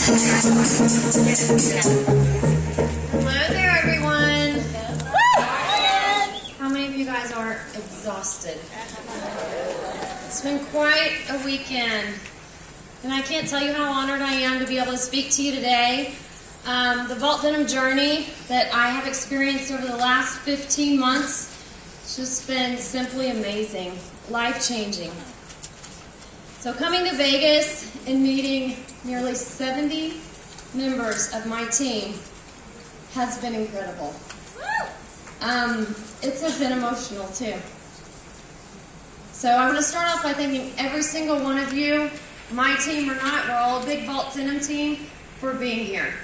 Hello there, everyone. How many of you guys are exhausted? It's been quite a weekend, and I can't tell you how honored I am to be able to speak to you today. The Vault Denim journey that I have experienced over the last 15 months has just been simply amazing, life-changing. So coming to Vegas and meeting nearly 70 members of my team has been incredible. It's been emotional too. So I want to start off by thanking every single one of you, my team or not, we're all a big Vault Denim team, for being here.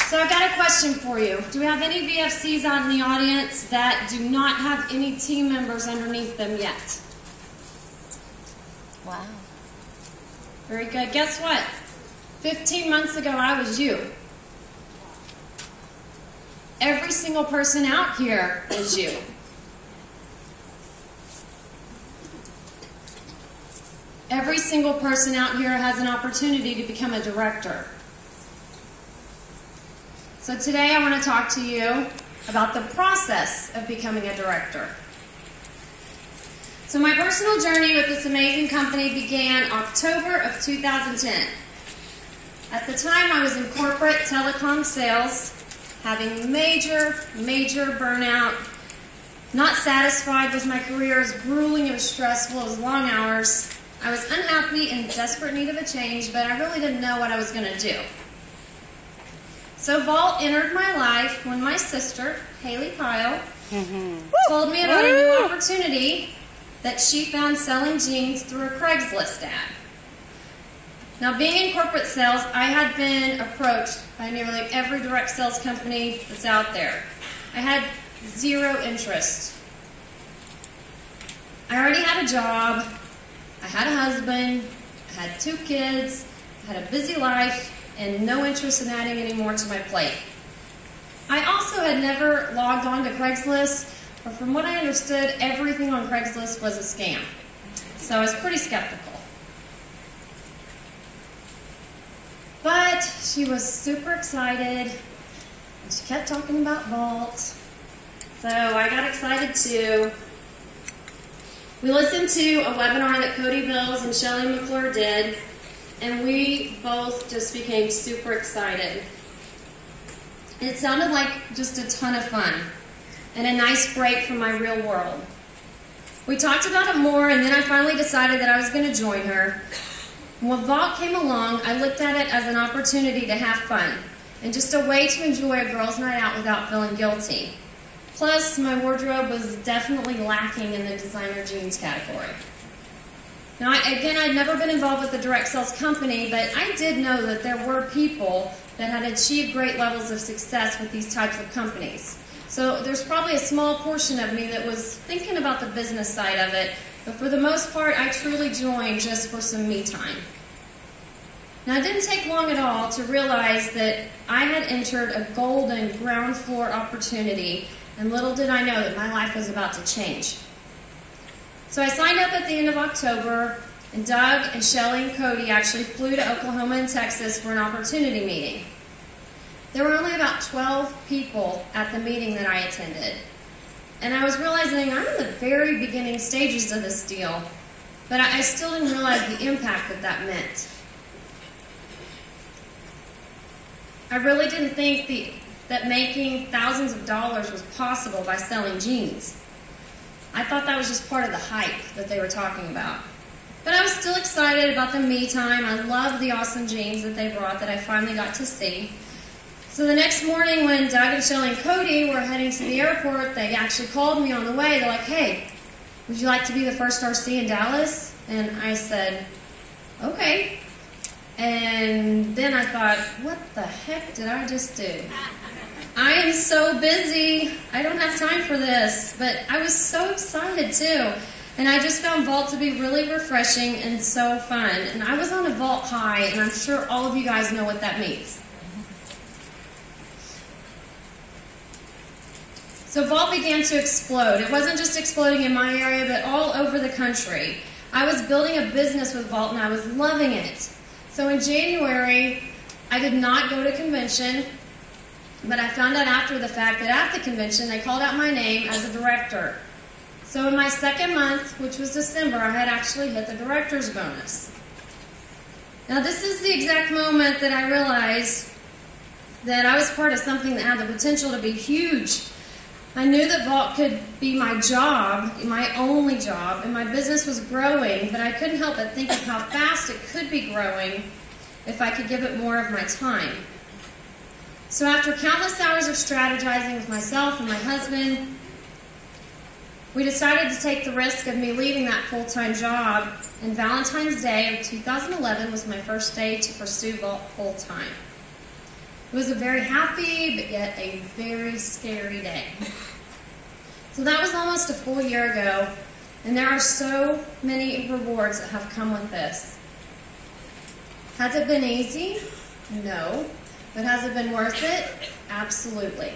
So I've got a question for you. Do we have any VFCs out in the audience that do not have any team members underneath them yet? Wow. Very good. Guess what? 15 months ago, I was you. Every single person out here is you. Every single person out here has an opportunity to become a director. So today I want to talk to you about the process of becoming a director. So my personal journey with this amazing company began October of 2010. At the time I was in corporate telecom sales, having major burnout, not satisfied with my career, as grueling, it was stressful, it was long hours. I was unhappy and desperate need of a change, but I really didn't know what I was going to do. So Vault entered my life when my sister, Haley Pyle, told me about a new opportunity that she found selling jeans through a Craigslist ad. Now, being in corporate sales, I had been approached by nearly every direct sales company that's out there. I had zero interest. I already had a job, I had a husband, I had 2 kids, I had a busy life, and no interest in adding any more to my plate. I also had never logged on to Craigslist, but from what I understood, everything on Craigslist was a scam. So I was pretty skeptical. But she was super excited, and she kept talking about Vault. So I got excited too. We listened to a webinar that Codi Bills and Shelley McClure did, and we both just became super excited. It sounded like just a ton of fun and a nice break from my real world. We talked about it more, and then I finally decided that I was going to join her. When Vault came along, I looked at it as an opportunity to have fun and just a way to enjoy a girls' night out without feeling guilty. Plus, my wardrobe was definitely lacking in the designer jeans category. Now, I'd never been involved with a direct sales company, but I did know that there were people that had achieved great levels of success with these types of companies. So there's probably a small portion of me that was thinking about the business side of it, but for the most part, I truly joined just for some me time. Now, it didn't take long at all to realize that I had entered a golden ground floor opportunity, and little did I know that my life was about to change. So I signed up at the end of October, and Doug and Shelley and Codi actually flew to Oklahoma and Texas for an opportunity meeting. There were only about 12 people at the meeting that I attended. And I was realizing I'm in the very beginning stages of this deal, but I still didn't realize the impact that meant. I really didn't think that making thousands of dollars was possible by selling jeans. I thought that was just part of the hype that they were talking about. But I was still excited about the me time. I loved the awesome jeans that they brought that I finally got to see. So the next morning when Doug and Shelley and Codi were heading to the airport, they actually called me on the way. They're like, "Hey, would you like to be the first RC in Dallas?" And I said, "Okay." And then I thought, what the heck did I just do? I am so busy. I don't have time for this. But I was so excited too. And I just found Vault to be really refreshing and so fun. And I was on a Vault high, and I'm sure all of you guys know what that means. So Vault began to explode. It wasn't just exploding in my area, but all over the country. I was building a business with Vault, and I was loving it. So in January, I did not go to convention, but I found out after the fact that at the convention, they called out my name as a director. So in my second month, which was December, I had actually hit the director's bonus. Now this is the exact moment that I realized that I was part of something that had the potential to be huge. I knew that Vault could be my job, my only job, and my business was growing, but I couldn't help but think of how fast it could be growing if I could give it more of my time. So after countless hours of strategizing with myself and my husband, we decided to take the risk of me leaving that full-time job, and Valentine's Day of 2011 was my first day to pursue Vault full-time. It was a very happy, but yet a very scary day. So that was almost a full year ago, and there are so many rewards that have come with this. Has it been easy? No. But has it been worth it? Absolutely.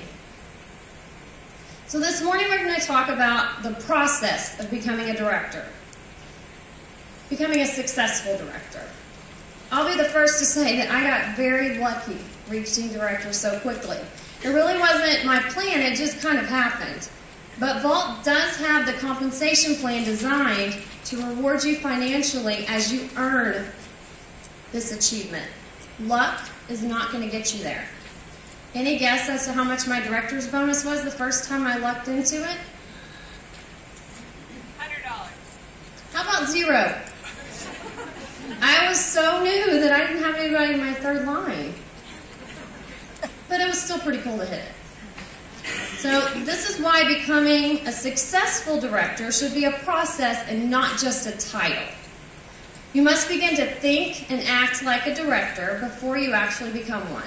So this morning we're going to talk about the process of becoming a director. Becoming a successful director. I'll be the first to say that I got very lucky reaching director so quickly. It really wasn't my plan, it just kind of happened. But Vault does have the compensation plan designed to reward you financially as you earn this achievement. Luck is not going to get you there. Any guess as to how much my director's bonus was the first time I lucked into it? $100. How about zero? I was so new that I didn't have anybody in my third line. But it was still pretty cool to hit it. So this is why becoming a successful director should be a process and not just a title. You must begin to think and act like a director before you actually become one.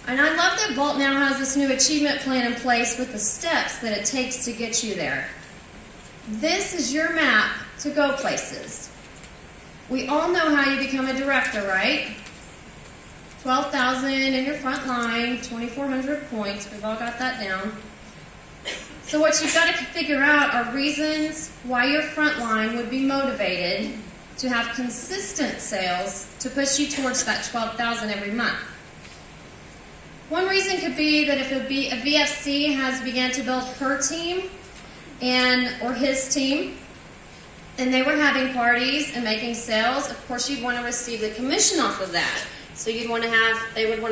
And I love that Vault now has this new achievement plan in place with the steps that it takes to get you there. This is your map to go places. We all know how you become a director, right? 12,000 in your front line, 2,400 points. We've all got that down. So what you've got to figure out are reasons why your front line would be motivated to have consistent sales to push you towards that 12,000 every month. One reason could be that if a VFC has began to build her team or his team, and they were having parties and making sales, of course you'd want to receive the commission off of that. So they would want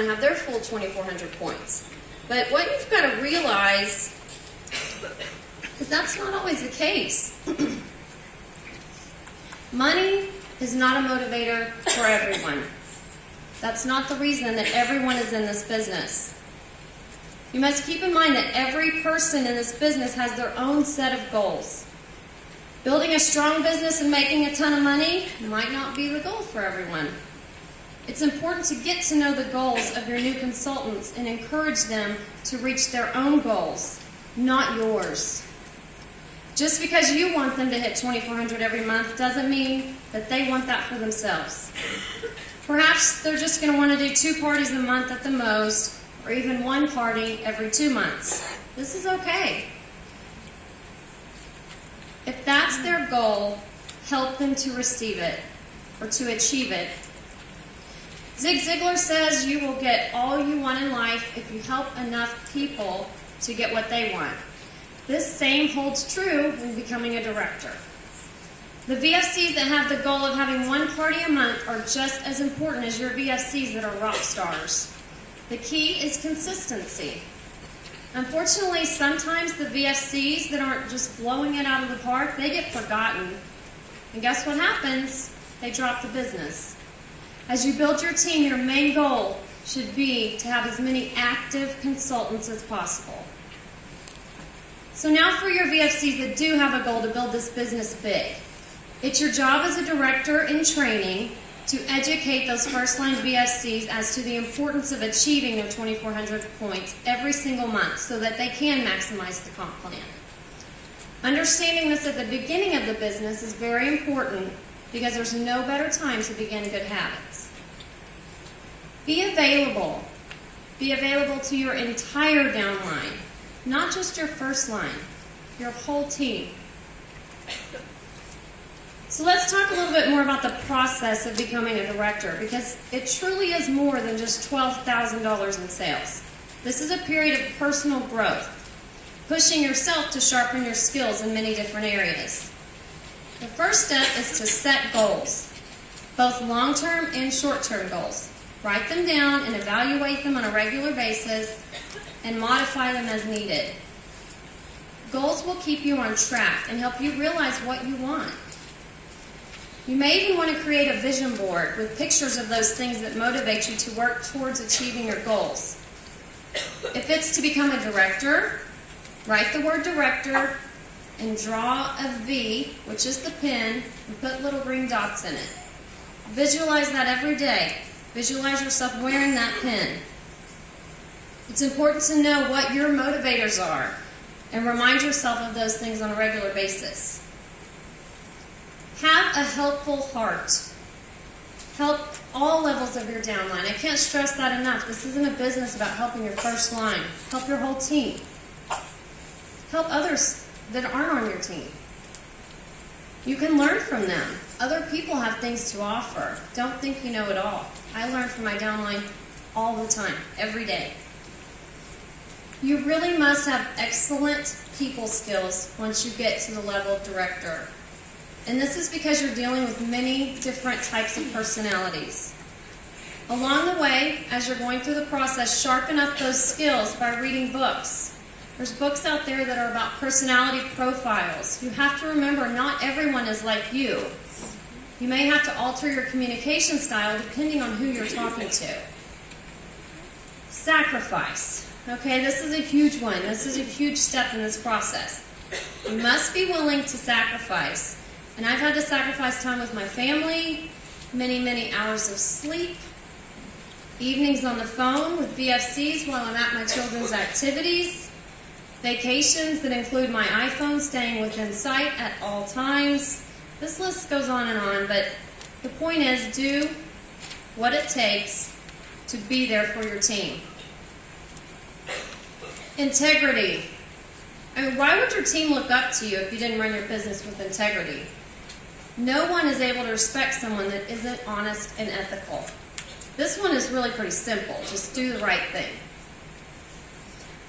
to have their full 2,400 points. But what you've got to realize is that's not always the case. Money is not a motivator for everyone. That's not the reason that everyone is in this business. You must keep in mind that every person in this business has their own set of goals. Building a strong business and making a ton of money might not be the goal for everyone. It's important to get to know the goals of your new consultants and encourage them to reach their own goals, not yours. Just because you want them to hit 2,400 every month doesn't mean that they want that for themselves. Perhaps they're just going to want to do 2 parties a month at the most, or even 1 party every 2 months. This is okay. If that's their goal, help them to receive it, or to achieve it. Zig Ziglar says you will get all you want in life if you help enough people to get what they want. This same holds true when becoming a director. The VFCs that have the goal of having 1 party a month are just as important as your VFCs that are rock stars. The key is consistency. Unfortunately, sometimes the VFCs that aren't just blowing it out of the park, they get forgotten. And guess what happens? They drop the business. As you build your team, your main goal should be to have as many active consultants as possible. So now for your VFCs that do have a goal to build this business big. It's your job as a director in training to educate those first-line VFCs as to the importance of achieving their 2,400 points every single month so that they can maximize the comp plan. Understanding this at the beginning of the business is very important because there's no better time to begin good habits. Be available. Be available to your entire downline, not just your first line, your whole team. So let's talk a little bit more about the process of becoming a director, because it truly is more than just $12,000 in sales. This is a period of personal growth, pushing yourself to sharpen your skills in many different areas. The first step is to set goals, both long-term and short-term goals. Write them down and evaluate them on a regular basis and modify them as needed. Goals will keep you on track and help you realize what you want. You may even want to create a vision board with pictures of those things that motivate you to work towards achieving your goals. If it's to become a director, write the word director and draw a V, which is the pin, and put little green dots in it. Visualize that every day. Visualize yourself wearing that pin. It's important to know what your motivators are and remind yourself of those things on a regular basis. Have a helpful heart. Help all levels of your downline. I can't stress that enough. This isn't a business about helping your first line. Help your whole team. Help others that aren't on your team. You can learn from them. Other people have things to offer. Don't think you know it all. I learn from my downline all the time, every day. You really must have excellent people skills once you get to the level of director. And this is because you're dealing with many different types of personalities. Along the way, as you're going through the process, sharpen up those skills by reading books. There's books out there that are about personality profiles. You have to remember, not everyone is like you. You may have to alter your communication style depending on who you're talking to. Sacrifice. Okay, this is a huge one. This is a huge step in this process. You must be willing to sacrifice. And I've had to sacrifice time with my family, many, many hours of sleep, evenings on the phone with VFCs while I'm at my children's activities, vacations that include my iPhone staying within sight at all times. This list goes on and on, but the point is, do what it takes to be there for your team. Integrity. I mean, why would your team look up to you if you didn't run your business with integrity? No one is able to respect someone that isn't honest and ethical. This one is really pretty simple. Just do the right thing.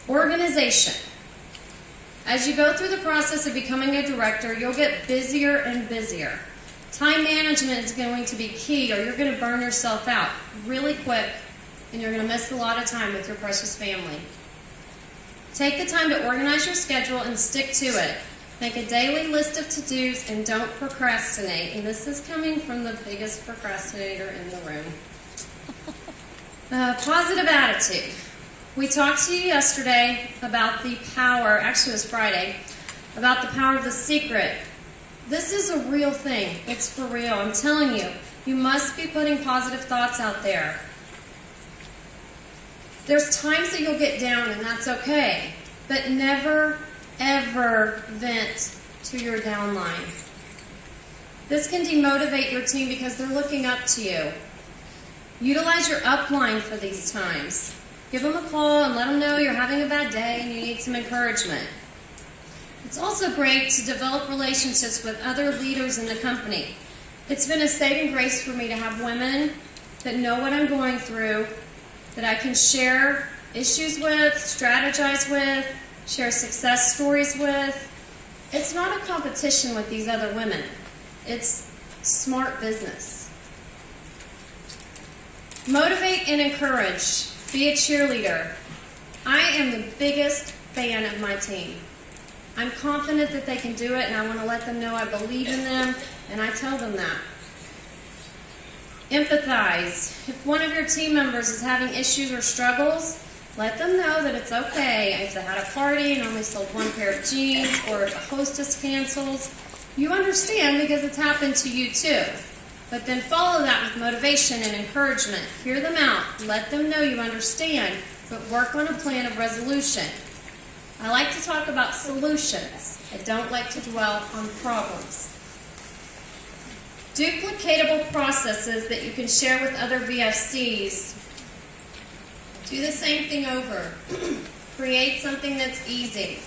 Organization. As you go through the process of becoming a director, you'll get busier and busier. Time management is going to be key, or you're going to burn yourself out really quick, and you're going to miss a lot of time with your precious family. Take the time to organize your schedule and stick to it. Make a daily list of to-dos and don't procrastinate. And this is coming from the biggest procrastinator in the room. Positive attitude. We talked to you yesterday about the power, actually it was Friday, about the power of the secret. This is a real thing. It's for real. I'm telling you, you must be putting positive thoughts out there. There's times that you'll get down, and that's okay. But never, ever vent to your downline. This can demotivate your team because they're looking up to you. Utilize your upline for these times. Give them a call and let them know you're having a bad day and you need some encouragement. It's also great to develop relationships with other leaders in the company. It's been a saving grace for me to have women that know what I'm going through, that I can share issues with, strategize with, share success stories with. It's not a competition with these other women. It's smart business. Motivate and encourage. Be a cheerleader. I am the biggest fan of my team. I'm confident that they can do it, and I want to let them know I believe in them, and I tell them that. Empathize. If one of your team members is having issues or struggles, let them know that it's okay. If they had a party and only sold one pair of jeans, or if a hostess cancels, you understand because it's happened to you too. But then follow that with motivation and encouragement. Hear them out. Let them know you understand, but work on a plan of resolution. I like to talk about solutions. I don't like to dwell on problems. Duplicatable processes that you can share with other VFCs. Do the same thing over. Create something that's easy.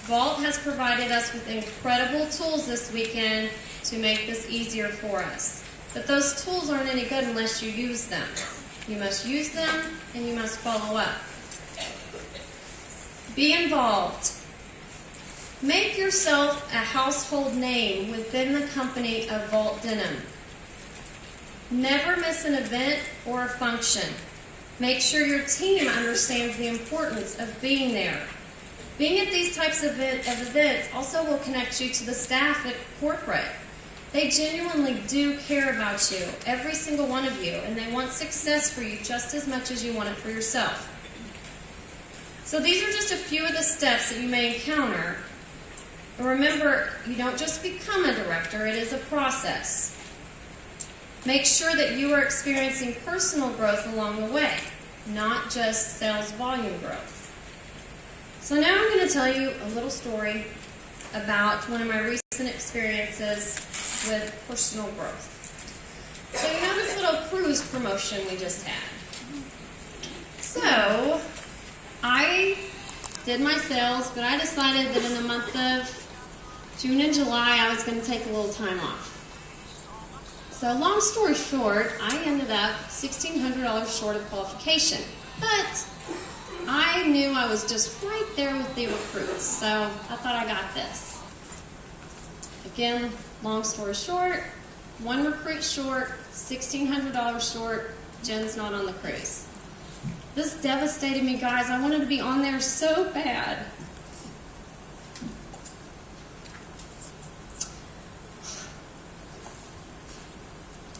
Vault has provided us with incredible tools this weekend to make this easier for us. But those tools aren't any good unless you use them. You must use them, and you must follow up. Be involved. Make yourself a household name within the company of Vault Denim. Never miss an event or a function. Make sure your team understands the importance of being there. Being at these types of events also will connect you to the staff at corporate. They genuinely do care about you, every single one of you, and they want success for you just as much as you want it for yourself. So these are just a few of the steps that you may encounter. And remember, you don't just become a director, it is a process. Make sure that you are experiencing personal growth along the way, not just sales volume growth. So now I'm going to tell you a little story about one of my recent experiences with personal growth. So you know this little cruise promotion we just had. So I did my sales, but I decided that in the month of June and July I was going to take a little time off. So long story short, I ended up $1,600 short of qualification. But I knew I was just right there with the recruits, so I thought I got this. Again, long story short, one recruit short, $1,600 short, Jen's not on the cruise. This devastated me, guys. I wanted to be on there so bad.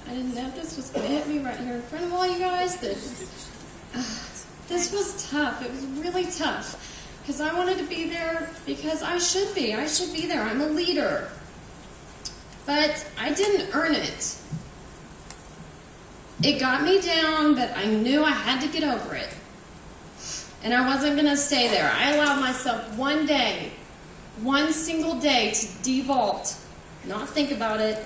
I didn't know this was going to hit me right here in front of all you guys, but this was tough. It was really tough because I wanted to be there because I should be. I should be there. I'm a leader. But I didn't earn it. It got me down, but I knew I had to get over it. And I wasn't going to stay there. I allowed myself one day, one single day to devault, not think about it,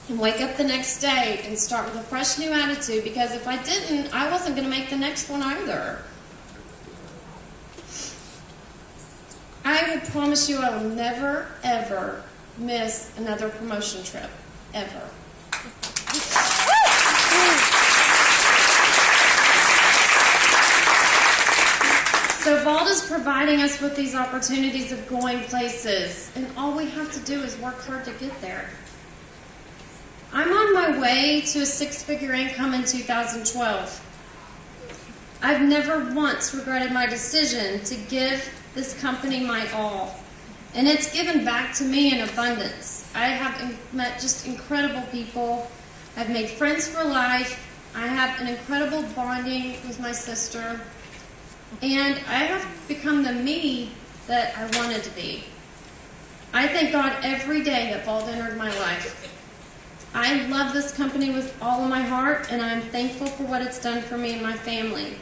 and wake up the next day and start with a fresh new attitude, because if I didn't, I wasn't going to make the next one either. I will promise you I will never, ever miss another promotion trip. Ever. So Vault is providing us with these opportunities of going places, and all we have to do is work hard to get there. I'm on my way to a six-figure income in 2012. I've never once regretted my decision to give this company my all, and it's given back to me in abundance. I have met just incredible people. I've made friends for life. I have an incredible bonding with my sister, and I have become the me that I wanted to be. I thank God every day that Vault entered my life. I love this company with all of my heart, and I'm thankful for what it's done for me and my family.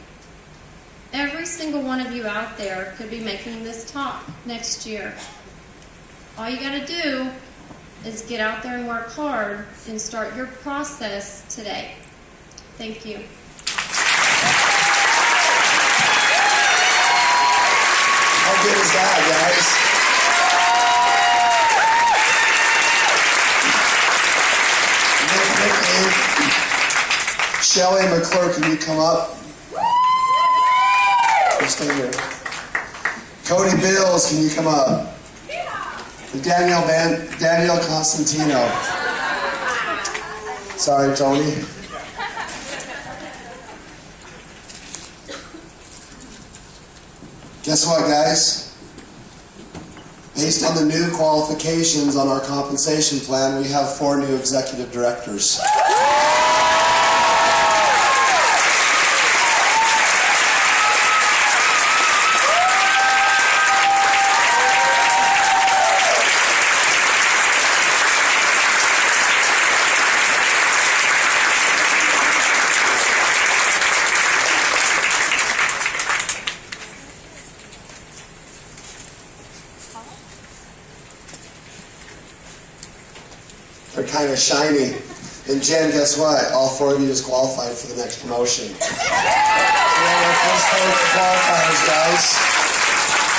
Every single one of you out there could be making this talk next year. All you got to do is get out there and work hard and start your process today. Thank you. How good is that, guys? Shelly McClure, can you come up? Stay here. Codi Bills, can you come up? Danielle Constantino. Sorry, Tony. Guess what, guys? Based on the new qualifications on our compensation plan, we have 4 new executive directors. They're kind of shiny. And Jen, guess what? All 4 of you just qualified for the next promotion. So our first 4 qualifiers, guys.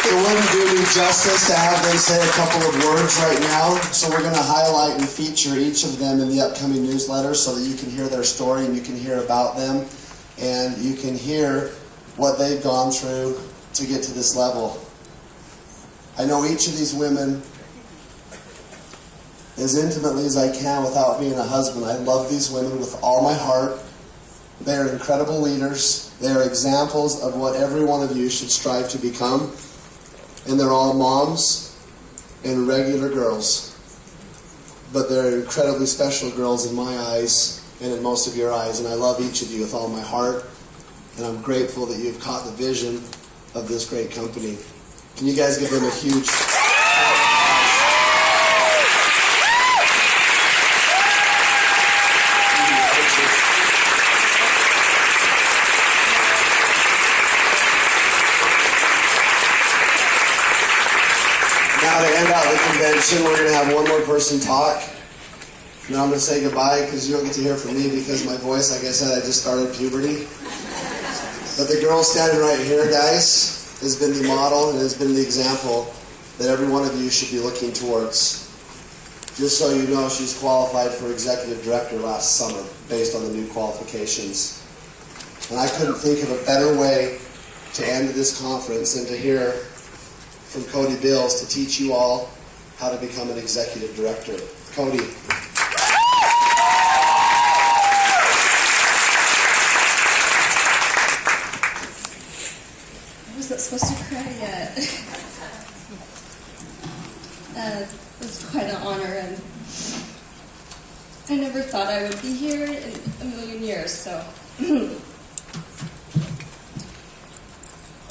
It wouldn't do me justice to have them say a couple of words right now, so we're going to highlight and feature each of them in the upcoming newsletter so that you can hear their story and you can hear about them and you can hear what they've gone through to get to this level. I know each of these women as intimately as I can without being a husband. I love these women with all my heart. They are incredible leaders. They are examples of what every one of you should strive to become. And they're all moms and regular girls. But they're incredibly special girls in my eyes and in most of your eyes. And I love each of you with all my heart. And I'm grateful that you've caught the vision of this great company. Can you guys give them a huge... Now to end out the convention, we're going to have one more person talk. Now I'm going to say goodbye because you don't get to hear from me because my voice, like I said, I just started puberty. But the girl standing right here, guys, has been the model and has been the example that every one of you should be looking towards. Just so you know, she's qualified for executive director last summer based on the new qualifications. And I couldn't think of a better way to end this conference than to hear from Codi Bills to teach you all how to become an executive director. Codi. I wasn't supposed to cry yet. It was quite an honor, and I never thought I would be here in a million years, so.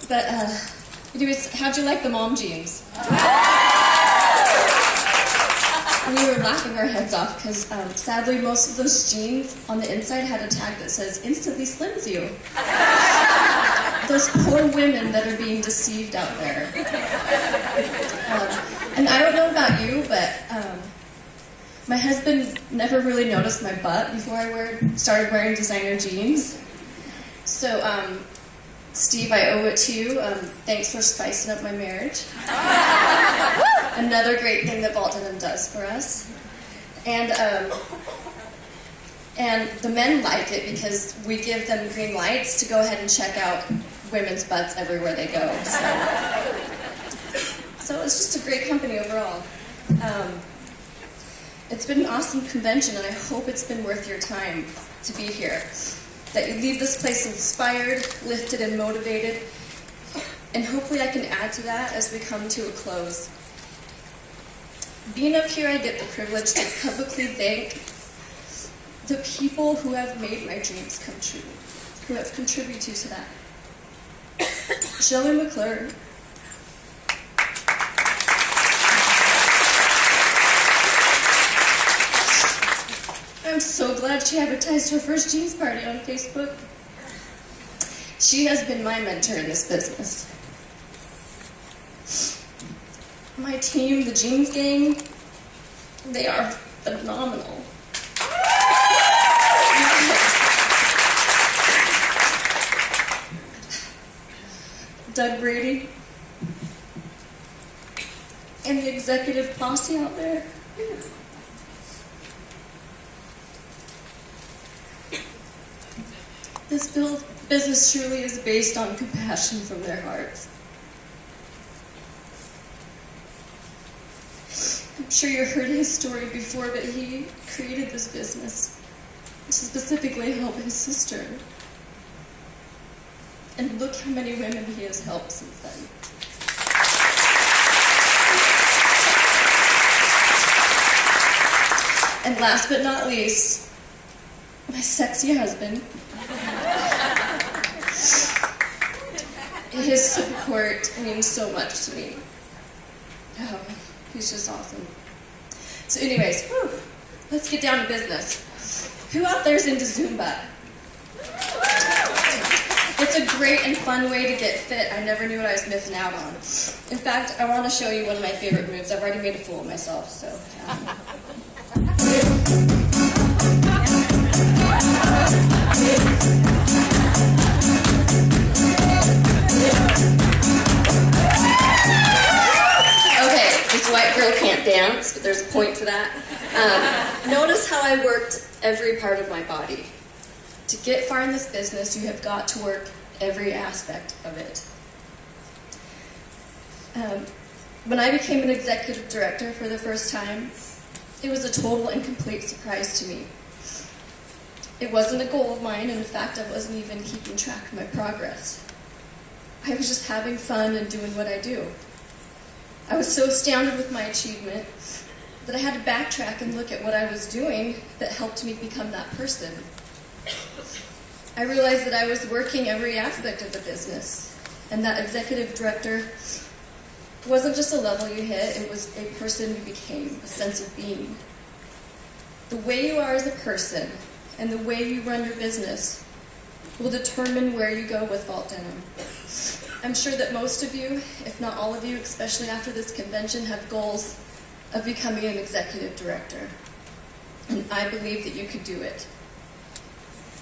But, anyways, how'd you like the mom jeans? We were laughing our heads off because sadly most of those jeans on the inside had a tag that says instantly slims you. Those poor women that are being deceived out there. And I don't know about you, but my husband never really noticed my butt before I started wearing designer jeans. So, Steve, I owe it to you. Thanks for spicing up my marriage. Another great thing that Vault Denim does for us. And the men like it because we give them green lights to go ahead and check out women's butts everywhere they go. So it's just a great company overall. It's been an awesome convention, and I hope it's been worth your time to be here. That you leave this place inspired, lifted, and motivated. And hopefully I can add to that as we come to a close. Being up here, I get the privilege to publicly thank the people who have made my dreams come true, who have contributed to that. Shelley McClure. I'm so glad she advertised her first jeans party on Facebook. She has been my mentor in this business. My team, the Jeans Gang, they are phenomenal. Doug Brady and the executive posse out there. This business truly is based on compassion from their hearts. I'm sure you heard his story before, but he created this business to specifically help his sister. And look how many women he has helped since then. And last but not least, my sexy husband. His support means so much to me. Oh, he's just awesome. So anyways, let's get down to business. Who out there's into Zumba? It's a great and fun way to get fit. I never knew what I was missing out on. In fact, I want to show you one of my favorite moves. I've already made a fool of myself, so... to that. Notice how I worked every part of my body. To get far in this business, you have got to work every aspect of it. When I became an executive director for the first time, it was a total and complete surprise to me. It wasn't a goal of mine, and in fact, I wasn't even keeping track of my progress. I was just having fun and doing what I do. I was so astounded with my achievement that I had to backtrack and look at what I was doing that helped me become that person. I realized that I was working every aspect of the business, and that executive director wasn't just a level you hit, it was a person you became, a sense of being. The way you are as a person and the way you run your business will determine where you go with Vault Denim. I'm sure that most of you, if not all of you, especially after this convention, have goals of becoming an executive director. And I believe that you could do it.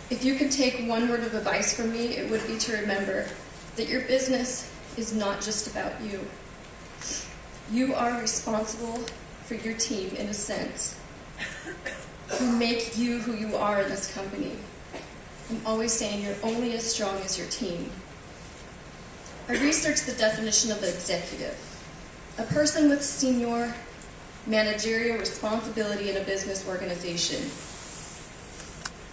If you could take one word of advice from me, it would be to remember that your business is not just about you. You are responsible for your team in a sense. You make you who you are in this company. I'm always saying you're only as strong as your team. I researched the definition of an executive. A person with senior managerial responsibility in a business organization.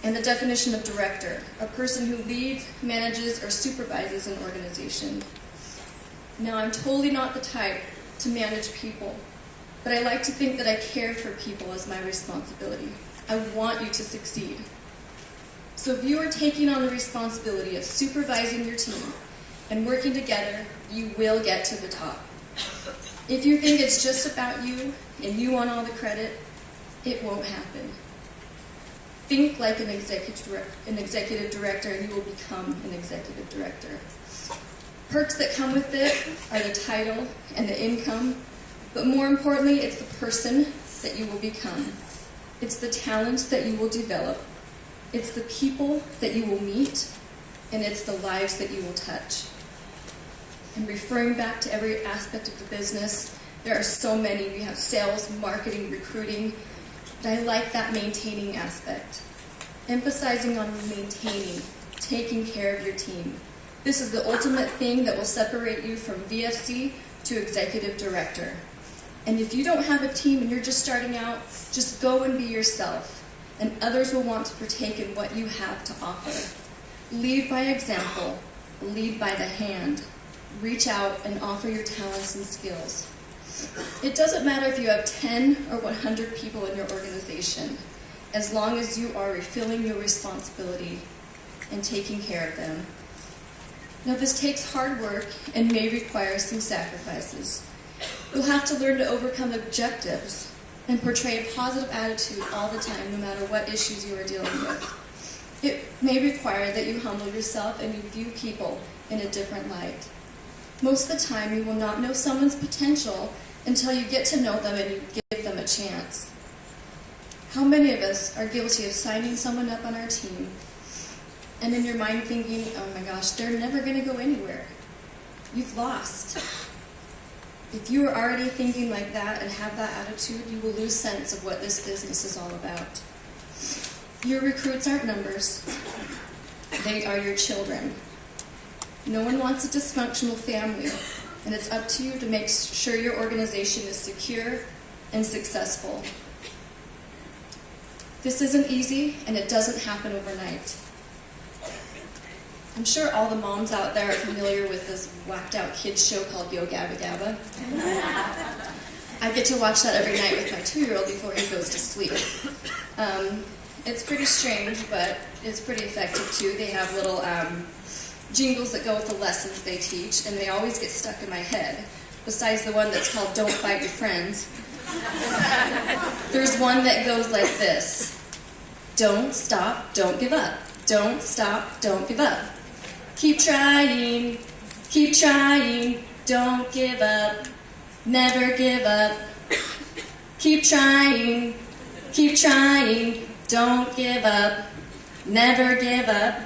And the definition of director, a person who leads, manages, or supervises an organization. Now, I'm totally not the type to manage people, but I like to think that I care for people as my responsibility. I want you to succeed. So if you are taking on the responsibility of supervising your team and working together, you will get to the top. If you think it's just about you and you want all the credit, it won't happen. Think like an executive director and you will become an executive director. Perks that come with it are the title and the income, but more importantly, it's the person that you will become. It's the talents that you will develop. It's the people that you will meet, and it's the lives that you will touch. And referring back to every aspect of the business, there are so many. We have sales, marketing, recruiting, but I like that maintaining aspect. Emphasizing on maintaining, taking care of your team. This is the ultimate thing that will separate you from VFC to executive director. And if you don't have a team and you're just starting out, just go and be yourself, and others will want to partake in what you have to offer. Lead by example, lead by the hand. Reach out and offer your talents and skills. It doesn't matter if you have 10 or 100 people in your organization, as long as you are fulfilling your responsibility and taking care of them. Now, this takes hard work and may require some sacrifices. You'll have to learn to overcome objectives and portray a positive attitude all the time, no matter what issues you are dealing with. It may require that you humble yourself and you view people in a different light. Most of the time, you will not know someone's potential until you get to know them and you give them a chance. How many of us are guilty of signing someone up on our team and in your mind thinking, oh my gosh, they're never going to go anywhere. You've lost. If you are already thinking like that and have that attitude, you will lose sense of what this business is all about. Your recruits aren't numbers. They are your children. No one wants a dysfunctional family, and it's up to you to make sure your organization is secure and successful. This isn't easy, and it doesn't happen overnight. I'm sure all the moms out there are familiar with this whacked-out kids show called Yo Gabba Gabba. I get to watch that every night with my 2-year-old before he goes to sleep. It's pretty strange, but it's pretty effective, too. They have little jingles that go with the lessons they teach, and they always get stuck in my head, besides the one that's called Don't Fight Your Friends. There's one that goes like this. Don't stop, don't give up. Don't stop, don't give up. Keep trying, don't give up, never give up. Keep trying, don't give up, never give up.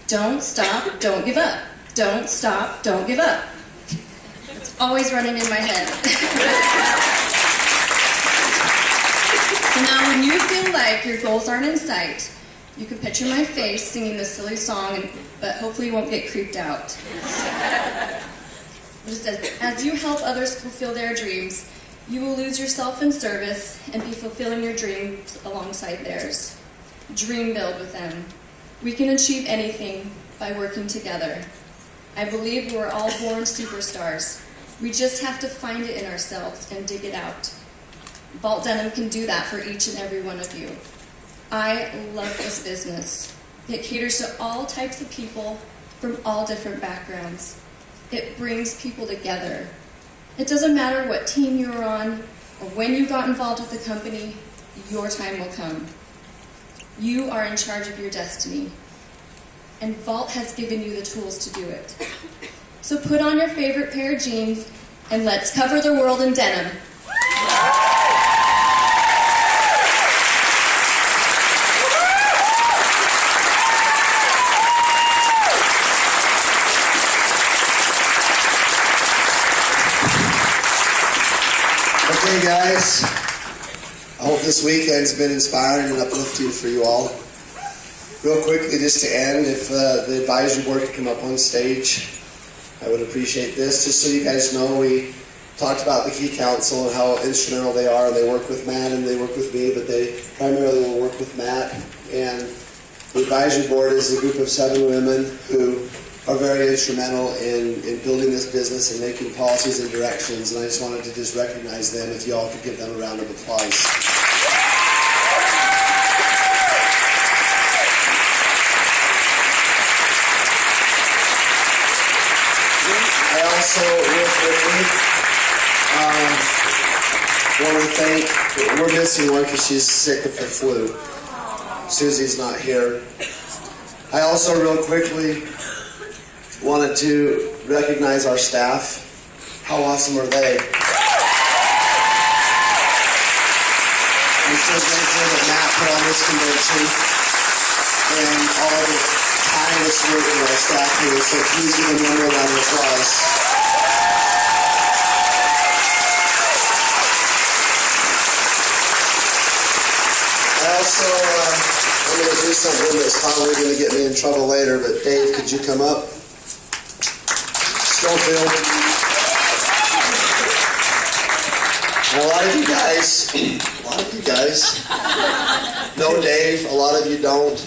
Don't stop, don't give up. Don't stop, don't give up. It's always running in my head. when you feel like your goals aren't in sight, you can picture my face singing this silly song, but hopefully you won't get creeped out. It says, as you help others fulfill their dreams, you will lose yourself in service and be fulfilling your dreams alongside theirs. Dream build with them. We can achieve anything by working together. I believe we're all born superstars. We just have to find it in ourselves and dig it out. Vault Denim can do that for each and every one of you. I love this business. It caters to all types of people from all different backgrounds. It brings people together. It doesn't matter what team you're on or when you got involved with the company, your time will come. You are in charge of your destiny, and Vault has given you the tools to do it. So put on your favorite pair of jeans, and let's cover the world in denim. Okay, guys, I hope this weekend's been inspiring and uplifting for you all. Real quickly, just to end, if the advisory board could come up on stage, I would appreciate this. Just so you guys know, we talked about the Key Council and how instrumental they are. They work with Matt and they work with me, but they primarily will work with Matt. And the advisory board is a group of 7 women who are very instrumental in building this business and making policies and directions, and I just wanted to just recognize them. If you all could give them a round of applause. I also, real quickly, want to thank, we're missing one because she's sick with the flu. Susie's not here. I also, real quickly, wanted to recognize our staff. How awesome are they? I'm so grateful that Matt put on this convention and all the tireless work of our staff here, so please give them one more round of applause. I also, I'm going to do something that's probably going to get me in trouble later, but Dave, could you come up? Schofield. And a lot of you guys know Dave, a lot of you don't,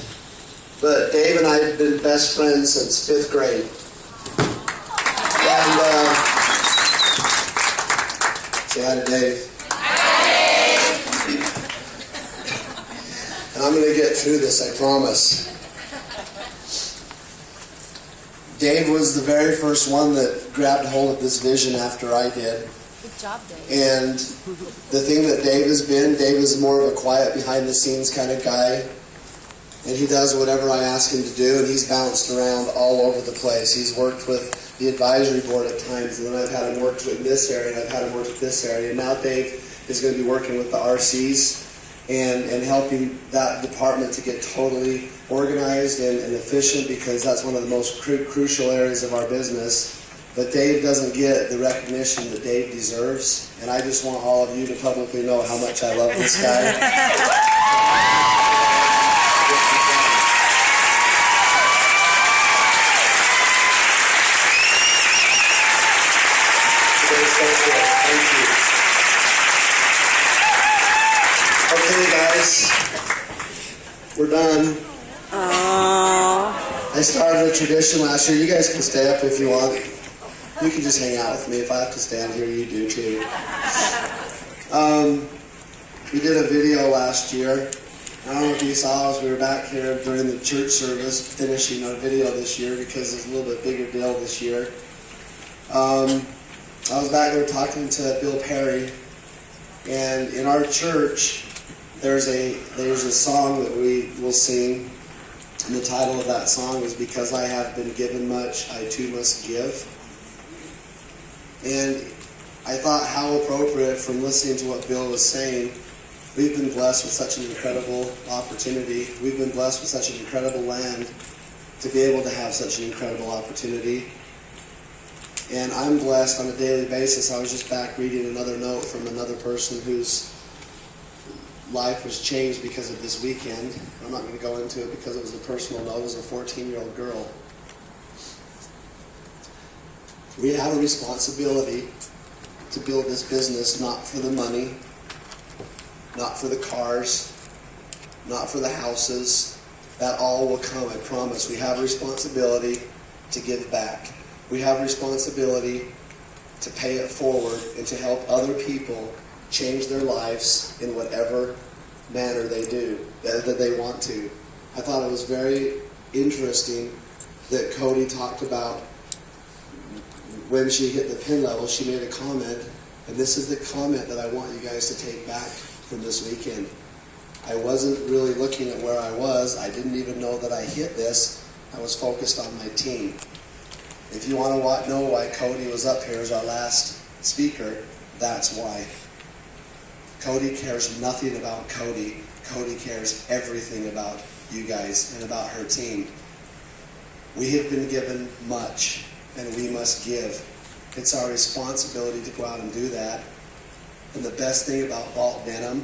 but Dave and I have been best friends since 5th grade. And, say hi to Dave. And I'm going to get through this, I promise. Dave was the very first one that grabbed hold of this vision after I did. Good job, Dave. And the thing that Dave is more of a quiet, behind-the-scenes kind of guy. And he does whatever I ask him to do, and he's bounced around all over the place. He's worked with the advisory board at times, and then I've had him work with this area, and I've had him work with this area. And now Dave is going to be working with the RCs and helping that department to get totally organized and efficient, because that's one of the most crucial areas of our business. But Dave doesn't get the recognition that Dave deserves, and I just want all of you to publicly know how much I love this guy. Thank you. Okay, guys, we're done. I started a tradition last year. You guys can stay up if you want. You can just hang out with me. If I have to stand here, you do too. We did a video last year. I don't know if you saw us. We were back here during the church service finishing our video this year because it's a little bit bigger deal this year. I was back there talking to Bill Perry, and in our church, there's a song that we will sing, and the title of that song is "Because I Have Been Given Much, I Too Must Give." And I thought how appropriate, from listening to what Bill was saying. We've been blessed with such an incredible opportunity. We've been blessed with such an incredible land to be able to have such an incredible opportunity. And I'm blessed on a daily basis. I was just back reading another note from another person who's life was changed because of this weekend. I'm not going to go into it because it was a personal note. It was a 14-year-old girl. We have a responsibility to build this business not for the money, not for the cars, not for the houses. That all will come, I promise. We have a responsibility to give back. We have a responsibility to pay it forward and to help other people change their lives in whatever manner they do, that they want to. I thought it was very interesting that Codi talked about when she hit the pin level, she made a comment, and this is the comment that I want you guys to take back from this weekend. I wasn't really looking at where I was. I didn't even know that I hit this. I was focused on my team. If you want to know why Codi was up here as our last speaker, that's why. Codi cares nothing about Codi. Codi cares everything about you guys and about her team. We have been given much, and we must give. It's our responsibility to go out and do that. And the best thing about Vault Denim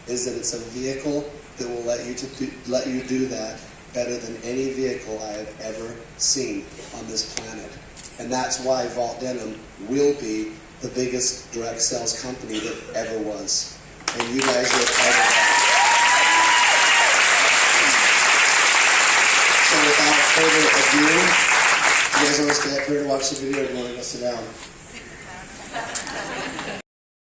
is that it's a vehicle that will let you do that better than any vehicle I have ever seen on this planet. And that's why Vault Denim will be the biggest direct sales company that ever was. And you guys are a part of that. So without further ado, you guys want to stay up here to watch the video, or do you want to go sit down?